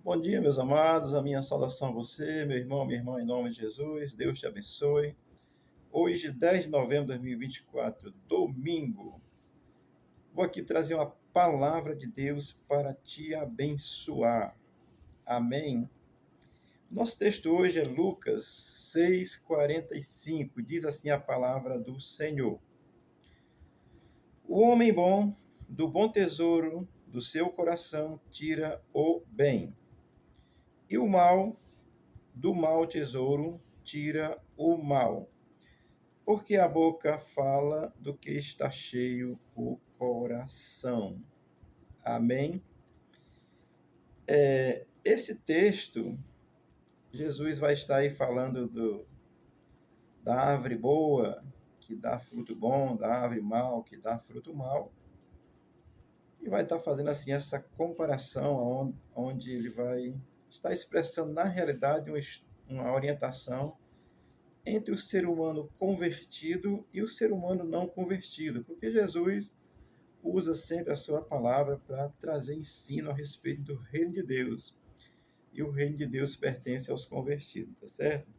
Bom dia, meus amados. A minha saudação a você, meu irmão, minha irmã, em nome de Jesus. Deus te abençoe. Hoje, 10 de novembro de 2024, domingo, vou aqui trazer uma palavra de Deus para te abençoar. Amém? Nosso texto hoje é Lucas 6:45. Diz assim a palavra do Senhor: O homem bom, do bom tesouro do seu coração, tira o bem, e o mal, do mau tesouro, tira o mal, porque a boca fala do que está cheio o coração. Amém? Esse texto, Jesus vai estar aí falando da árvore boa, que dá fruto bom, da árvore mal, que dá fruto mal. E vai estar fazendo assim essa comparação, onde ele vai estar expressando, na realidade, uma orientação entre o ser humano convertido e o ser humano não convertido, porque Jesus usa sempre a sua palavra para trazer ensino a respeito do reino de Deus. E o reino de Deus pertence aos convertidos, tá certo?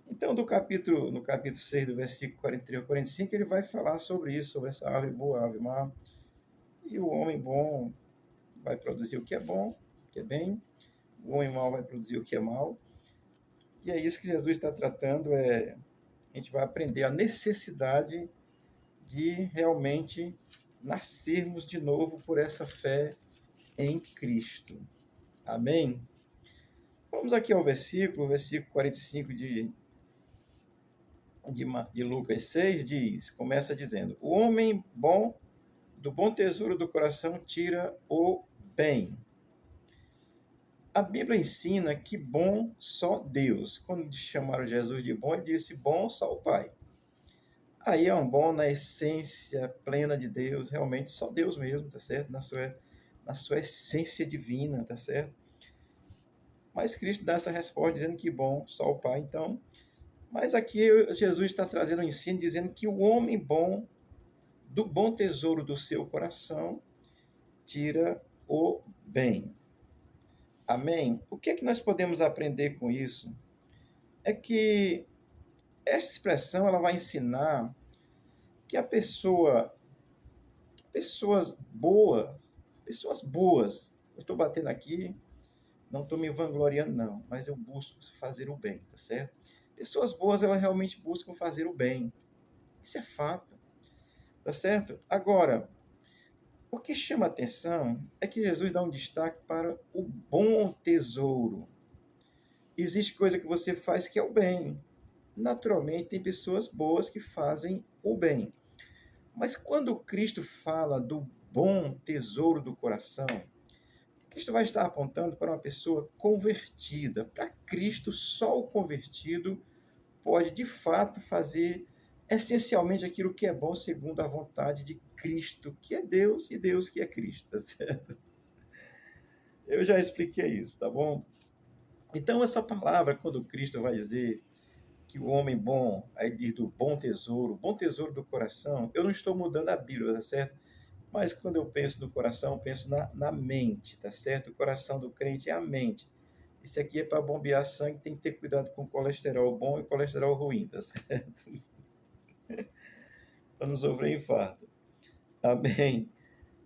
Então, no capítulo 6, do versículo 43 ao 45, ele vai falar sobre isso, sobre essa árvore boa, árvore má. E o homem bom vai produzir o que é bom, o que é bem. O homem mau vai produzir o que é mal. E é isso que Jesus está tratando, a gente vai aprender a necessidade de realmente nascermos de novo por essa fé em Cristo. Amém? Vamos aqui ao versículo 45 de Lucas 6 diz, começa dizendo: O homem bom, do bom tesouro do coração, tira o bem. A Bíblia ensina que bom só Deus. Quando chamaram Jesus de bom, ele disse bom só o Pai. Aí é um bom na essência plena de Deus, realmente só Deus mesmo, tá certo? Na sua essência divina, tá certo? Mas Cristo dá essa resposta dizendo que bom só o Pai. Então, mas aqui Jesus está trazendo um ensino dizendo que o homem bom, do bom tesouro do seu coração, tira o bem. Amém? O que é que nós podemos aprender com isso? É que essa expressão ela vai ensinar que pessoas boas, eu estou batendo aqui, não estou me vangloriando não, mas eu busco fazer o bem, tá certo? Pessoas boas, elas realmente buscam fazer o bem. Isso é fato, tá certo? Agora, o que chama a atenção é que Jesus dá um destaque para o bom tesouro. Existe coisa que você faz que é o bem. Naturalmente, tem pessoas boas que fazem o bem. Mas quando Cristo fala do bom tesouro do coração, Cristo vai estar apontando para uma pessoa convertida. Para Cristo, só o convertido pode, de fato, fazer essencialmente aquilo que é bom segundo a vontade de Cristo, que é Deus, e Deus que é Cristo, tá certo? Eu já expliquei isso, tá bom? Então, essa palavra, quando Cristo vai dizer que o homem bom, aí diz do bom tesouro do coração, eu não estou mudando a Bíblia, tá certo? Mas quando eu penso no coração, eu penso na mente, tá certo? O coração do crente é a mente. Isso aqui é para bombear sangue, tem que ter cuidado com colesterol bom e colesterol ruim, tá certo? Para não sofrer infarto. Amém?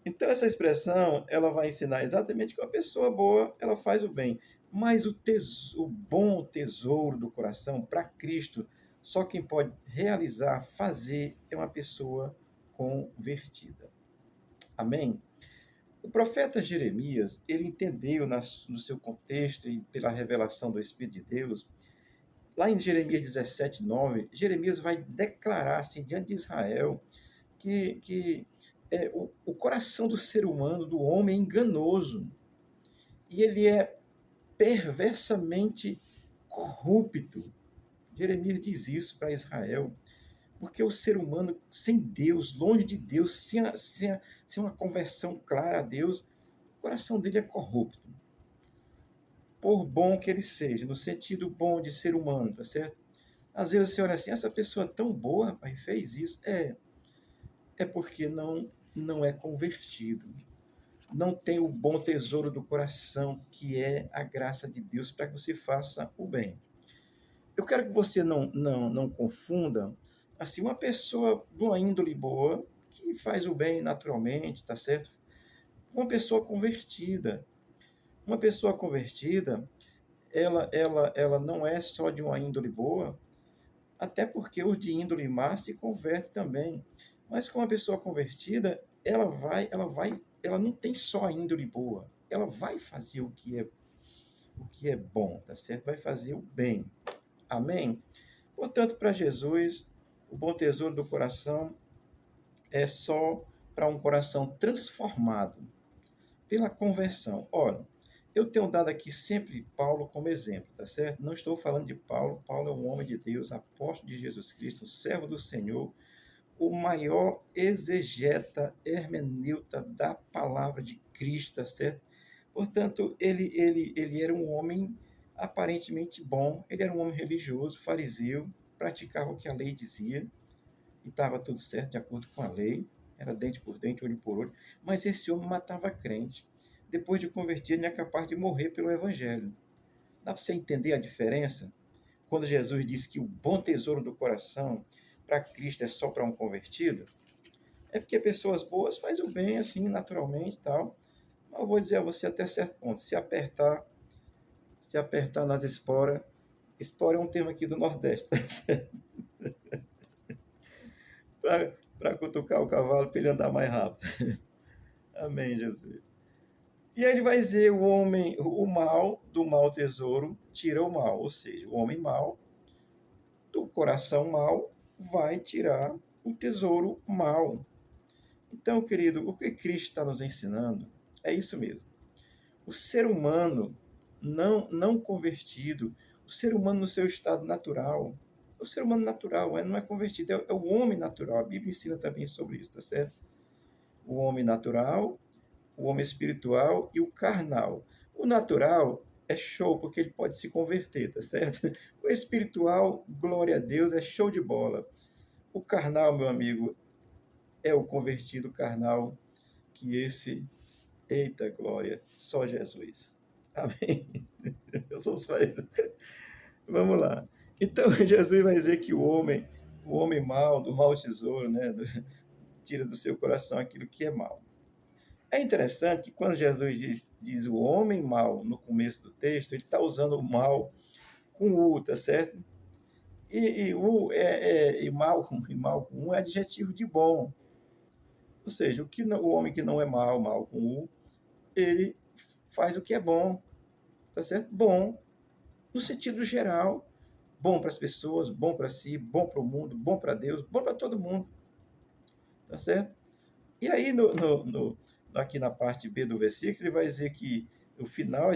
Então, essa expressão, ela vai ensinar exatamente que uma pessoa boa, ela faz o bem. Mas o bom tesouro do coração, para Cristo, só quem pode realizar, fazer, é uma pessoa convertida. Amém? O profeta Jeremias, ele entendeu no seu contexto e pela revelação do Espírito de Deus, lá em Jeremias 17:9, Jeremias vai declarar assim, diante de Israel, que o coração do ser humano, do homem, é enganoso. E ele é perversamente corrupto. Jeremias diz isso para Israel. Porque o ser humano, sem Deus, longe de Deus, sem uma conversão clara a Deus, o coração dele é corrupto. Por bom que ele seja, no sentido bom de ser humano, tá certo? Às vezes você olha assim, essa pessoa é tão boa, rapaz, fez isso. É porque não é convertido. não tem o bom tesouro do coração, que é a graça de Deus, para que você faça o bem. Eu quero que você não confunda, assim, uma pessoa de uma índole boa, que faz o bem naturalmente, tá certo? Uma pessoa convertida. Uma pessoa convertida, ela não é só de uma índole boa, até porque os de índole má se converte também. Mas com uma pessoa convertida, ela não tem só a índole boa, ela vai fazer o que é bom, tá certo? Vai fazer o bem. Amém? Portanto, para Jesus, o bom tesouro do coração é só para um coração transformado pela conversão. Ora, eu tenho dado aqui sempre Paulo como exemplo, tá certo? Não estou falando de Paulo. Paulo é um homem de Deus, apóstolo de Jesus Cristo, servo do Senhor, o maior exegeta, hermeneuta da palavra de Cristo, tá certo? Portanto, ele era um homem aparentemente bom, ele era um homem religioso, fariseu, praticava o que a lei dizia, e estava tudo certo de acordo com a lei, era dente por dente, olho por olho, mas esse homem matava crente. Depois de convertido, ele é capaz de morrer pelo evangelho. Dá para você entender a diferença? Quando Jesus disse que o bom tesouro do coração para Cristo é só para um convertido, é porque pessoas boas fazem o bem assim, naturalmente e tal. Mas eu vou dizer a você até certo ponto, se apertar nas esporas, espora é um termo aqui do Nordeste, tá certo? Para cutucar o cavalo para ele andar mais rápido. Amém, Jesus. E aí ele vai dizer, o homem, o mal, do mau tesouro, tira o mal. Ou seja, o homem mau, do coração mau, vai tirar o tesouro mau. Então, querido, o que Cristo está nos ensinando é isso mesmo. O ser humano não convertido, o ser humano no seu estado natural, o ser humano natural não é convertido, é o homem natural. A Bíblia ensina também sobre isso, tá certo? O homem natural, o homem espiritual e o carnal. O natural é show, porque ele pode se converter, tá certo? O espiritual, glória a Deus, é show de bola. O carnal, meu amigo, é o convertido carnal, que esse, eita glória, só Jesus. Amém? Eu sou os pais. Vamos lá. Então, Jesus vai dizer que o homem mau, do mau tesouro, né? Tira do seu coração aquilo que é mau. É interessante que quando Jesus diz o homem mau no começo do texto, ele está usando o mal com U, tá certo? E U e mal com U é adjetivo de bom. Ou seja, o homem que não é mau, mal com U, ele faz o que é bom, tá certo? Bom, no sentido geral, bom para as pessoas, bom para si, bom para o mundo, bom para Deus, bom para todo mundo, tá certo? E aí, aqui na parte B do versículo, ele vai dizer que o final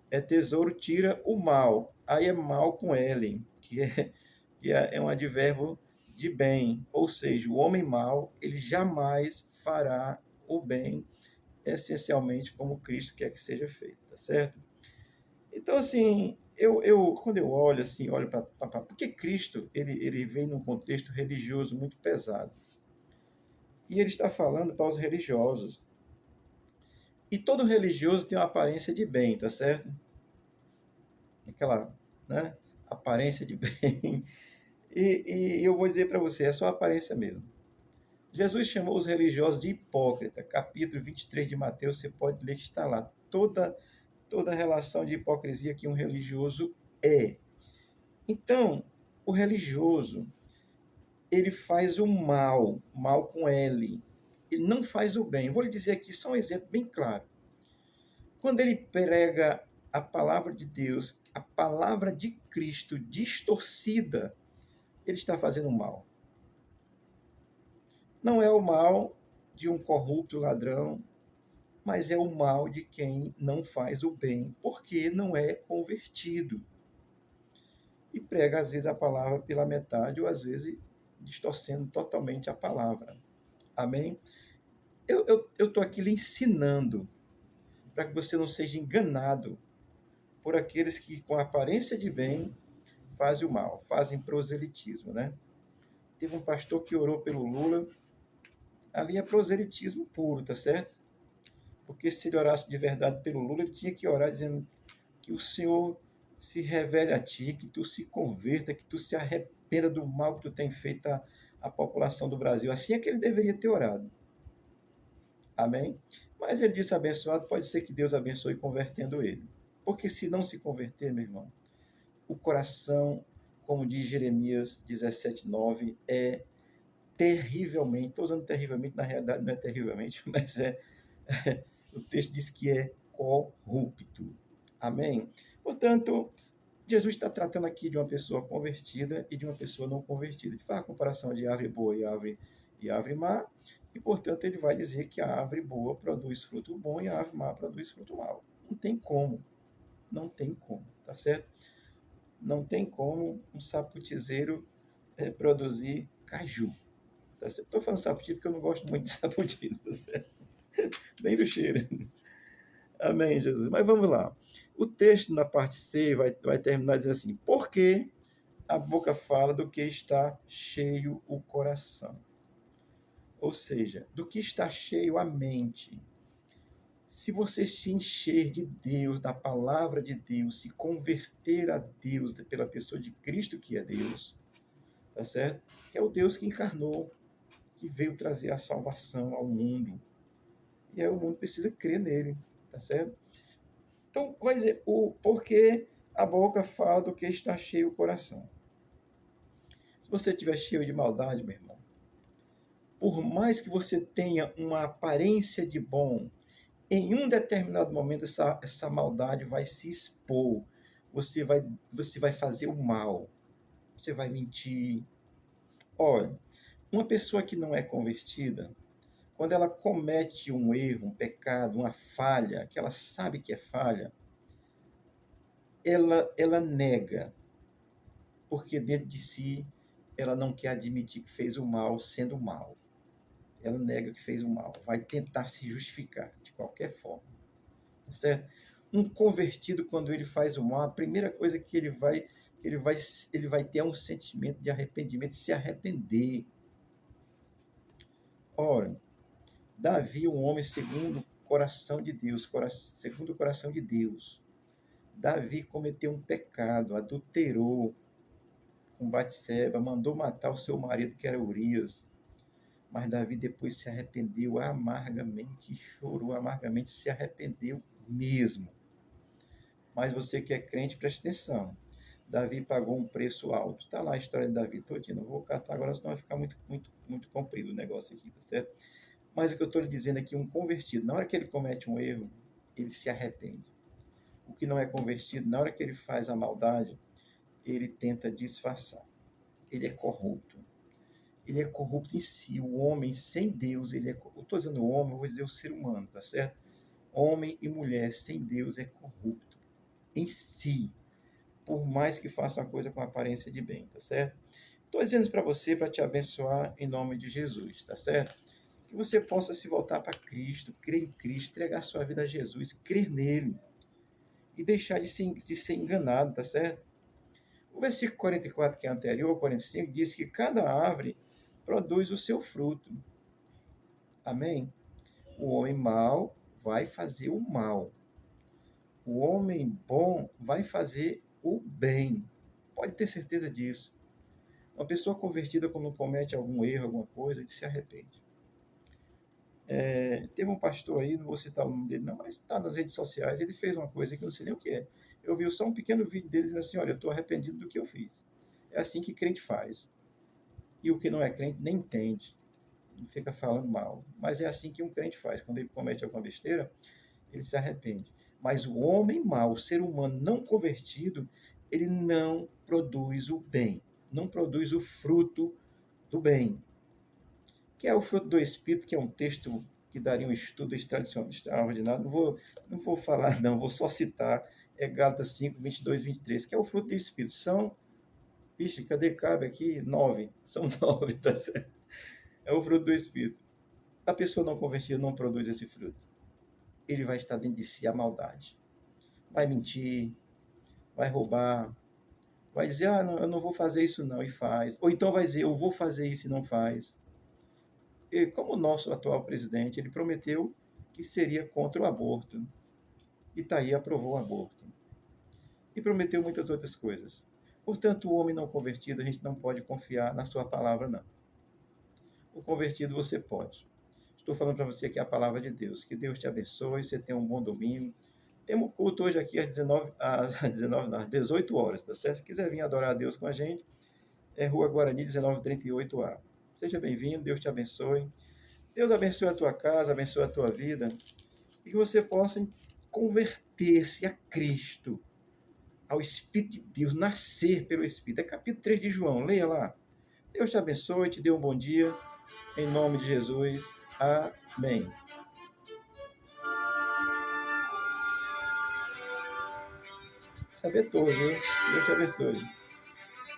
é tesouro tira o mal. Aí é mal com L, que é um advérbio de bem. Ou seja, o homem mau, ele jamais fará o bem, essencialmente como Cristo quer que seja feito, tá certo? Então, assim, quando eu olho assim, olho para... Porque Cristo, ele vem num contexto religioso muito pesado. E ele está falando para os religiosos. E todo religioso tem uma aparência de bem, tá certo? Aquela, né? Aparência de bem. E eu vou dizer para você, é só aparência mesmo. Jesus chamou os religiosos de hipócrita. Capítulo 23 de Mateus, você pode ler que está lá. Toda a relação de hipocrisia que um religioso é. Então, o religioso, ele faz o mal com L. Ele não faz o bem. Vou lhe dizer aqui só um exemplo bem claro. Quando ele prega a palavra de Deus, a palavra de Cristo distorcida, ele está fazendo mal. Não é o mal de um corrupto ladrão, mas é o mal de quem não faz o bem, porque não é convertido. E prega, às vezes, a palavra pela metade, ou às vezes distorcendo totalmente a palavra. Amém? Eu estou aqui lhe ensinando para que você não seja enganado por aqueles que, com aparência de bem, fazem o mal, fazem proselitismo, né? Teve um pastor que orou pelo Lula, ali é proselitismo puro, tá certo? Porque se ele orasse de verdade pelo Lula, ele tinha que orar dizendo que o Senhor se revele a ti, que tu se converta, que tu se arrependa do mal que tu tem feito à população do Brasil. Assim é que ele deveria ter orado. Amém? Mas ele disse abençoado, pode ser que Deus abençoe convertendo ele. Porque se não se converter, meu irmão, o coração, como diz Jeremias 17:9, é terrivelmente, estou usando terrivelmente, na realidade não é terrivelmente, mas o texto diz que é corrupto. Amém? Portanto, Jesus está tratando aqui de uma pessoa convertida e de uma pessoa não convertida. Ele faz a comparação de árvore boa e árvore má, e, portanto, ele vai dizer que a árvore boa produz fruto bom e a árvore má produz fruto mau. Não tem como. Não tem como, tá certo? Não tem como um saputizeiro produzir caju. Tá certo? Estou falando sapoti porque eu não gosto muito de sapoti, tá certo? Nem do cheiro. Amém, Jesus. Mas vamos lá. O texto na parte C vai terminar dizendo assim: porque a boca fala do que está cheio o coração. Ou seja, do que está cheio a mente. Se você se encher de Deus, da palavra de Deus, se converter a Deus pela pessoa de Cristo que é Deus, tá certo? Que é o Deus que encarnou, que veio trazer a salvação ao mundo. E aí o mundo precisa crer nele, tá certo? Então, vai dizer, o porquê a boca fala do que está cheio o coração. Se você estiver cheio de maldade, meu irmão, por mais que você tenha uma aparência de bom, em um determinado momento essa maldade vai se expor. Você vai fazer o mal. Você vai mentir. Olha, uma pessoa que não é convertida, quando ela comete um erro, um pecado, uma falha, que ela sabe que é falha, ela nega, porque dentro de si ela não quer admitir que fez o mal sendo mal. Ela nega que fez o mal, vai tentar se justificar de qualquer forma, tá certo? Um convertido, quando ele faz o mal, a primeira coisa que ele vai ter é um sentimento de arrependimento, se arrepender. Ora, Davi, um homem segundo o coração de Deus, segundo o coração de Deus. Davi cometeu um pecado, adulterou com Batseba, mandou matar o seu marido, que era Urias. Mas Davi depois se arrependeu amargamente, chorou amargamente, se arrependeu mesmo. Mas você que é crente, preste atenção. Davi pagou um preço alto. Está lá a história de Davi todinha. Não vou catar agora, senão vai ficar muito comprido o negócio aqui, tá certo? Mas o que eu estou lhe dizendo aqui, um convertido, na hora que ele comete um erro, ele se arrepende. O que não é convertido, na hora que ele faz a maldade, ele tenta disfarçar. Ele é corrupto. Ele é corrupto em si. O homem sem Deus, ele é. Eu estou dizendo o homem, eu vou dizer o ser humano, tá certo? Homem e mulher sem Deus é corrupto em si, por mais que faça uma coisa com aparência de bem, tá certo? Estou dizendo isso para você, para te abençoar em nome de Jesus, tá certo? Que você possa se voltar para Cristo, crer em Cristo, entregar sua vida a Jesus, crer nele e deixar de ser enganado, tá certo? O versículo 44, que é anterior, 45, diz que cada árvore produz o seu fruto. Amém? O homem mau vai fazer o mal. O homem bom vai fazer o bem. Pode ter certeza disso. Uma pessoa convertida, quando comete algum erro, alguma coisa, ele se arrepende. Teve um pastor aí, não vou citar o nome dele não, mas está nas redes sociais, ele fez uma coisa que eu não sei nem o que é. Eu vi só um pequeno vídeo dele dizendo assim, olha, eu estou arrependido do que eu fiz. É assim que crente faz. E o que não é crente nem entende. Não fica falando mal. Mas é assim que um crente faz. Quando ele comete alguma besteira, ele se arrepende. Mas o homem mau, o ser humano não convertido, ele não produz o bem. Não produz o fruto do bem. Que é o fruto do Espírito, que é um texto que daria um estudo extraordinário. Não vou falar, não, vou só citar. É Gálatas 5, 22, 23, que é o fruto do Espírito. São, vixe, cadê cabe aqui? 9. São 9, tá certo? É o fruto do Espírito. A pessoa não convertida não produz esse fruto. Ele vai estar dentro de si a maldade. Vai mentir, vai roubar, vai dizer, não, eu não vou fazer isso não, e faz. Ou então vai dizer, eu vou fazer isso e não faz. E como o nosso atual presidente, ele prometeu que seria contra o aborto. E está aí, aprovou o aborto. E prometeu muitas outras coisas. Portanto, o homem não convertido, a gente não pode confiar na sua palavra, não. O convertido você pode. Estou falando para você que é a palavra de Deus. Que Deus te abençoe, você tenha um bom domingo. Temos culto hoje aqui às 19, às 18 horas, tá certo? Se quiser vir adorar a Deus com a gente, é Rua Guarani, 1938A. Seja bem-vindo, Deus te abençoe. Deus abençoe a tua casa, abençoe a tua vida. E que você possa converter-se a Cristo, ao Espírito de Deus, nascer pelo Espírito. É capítulo 3 de João, leia lá. Deus te abençoe, te dê um bom dia. Em nome de Jesus. Amém. Saber todo, viu? Deus te abençoe.